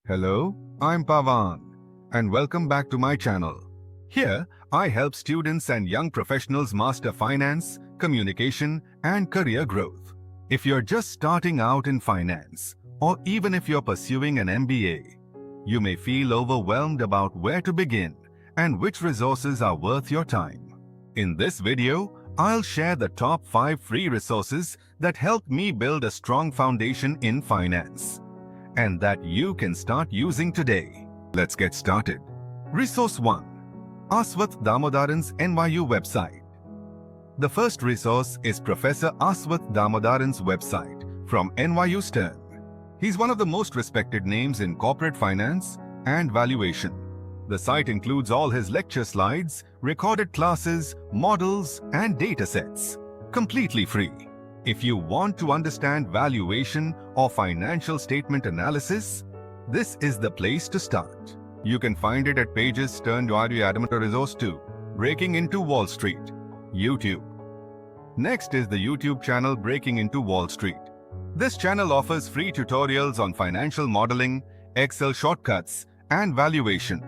Hello, I'm Pavan, and welcome back to my channel. Here, I help students and young professionals master finance, communication, and career growth. If you're just starting out in finance, or even if you're pursuing an MBA, you may feel overwhelmed about where to begin and which resources are worth your time. In this video, I'll share the top 5 free resources that helped me build a strong foundation in finance, and that you can start using today. Let's get started. Resource 1. Aswath Damodaran's NYU website. The first resource is Professor Aswath Damodaran's website from NYU Stern. He's one of the most respected names in corporate finance and valuation. The site includes all his lecture slides, recorded classes, models, and datasets, completely free. If you want to understand valuation or financial statement analysis, this is the place to start. You can find it at pages Stern Resource 2, Breaking into Wall Street, YouTube. Next is the YouTube channel Breaking into Wall Street. This channel offers free tutorials on financial modeling, Excel shortcuts, and valuation.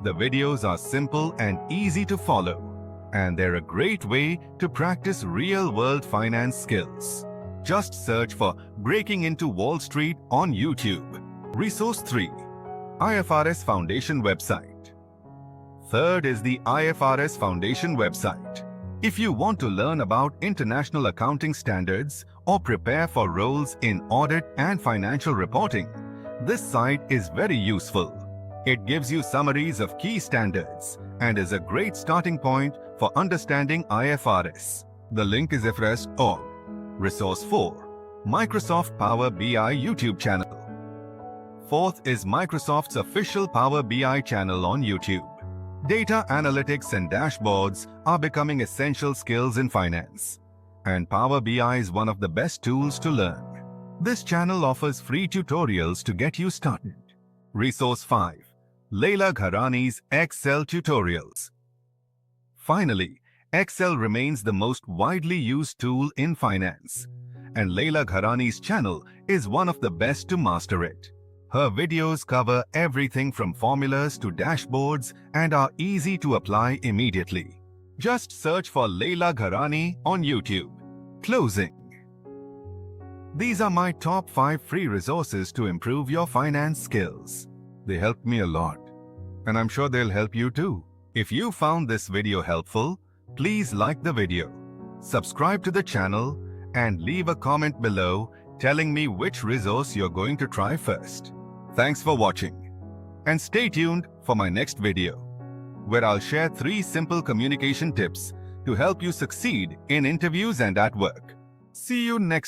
The videos are simple and easy to follow, and they're a great way to practice real-world finance skills. Just search for Breaking into Wall Street on YouTube. Resource 3. IFRS Foundation website. Third is the IFRS Foundation website. If you want to learn about international accounting standards or prepare for roles in audit and financial reporting, this site is very useful. It gives you summaries of key standards and is a great starting point for understanding IFRS. The link is ifrs.org. Resource 4. Microsoft Power BI YouTube channel. Fourth is Microsoft's official Power BI channel on YouTube. Data analytics and dashboards are becoming essential skills in finance, and Power BI is one of the best tools to learn. This channel offers free tutorials to get you started. Resource 5. Leila Gharani's Excel tutorials. Finally, Excel remains the most widely used tool in finance, and Leila Gharani's channel is one of the best to master it. Her videos cover everything from formulas to dashboards and are easy to apply immediately. Just search for Leila Gharani on YouTube. Closing. These are my top 5 free resources to improve your finance skills. They helped me a lot, and I'm sure they'll help you too. If you found this video helpful, please like the video, subscribe to the channel, and leave a comment below telling me which resource you're going to try first. Thanks for watching, and stay tuned for my next video, where I'll share 3 simple communication tips to help you succeed in interviews and at work. See you next time.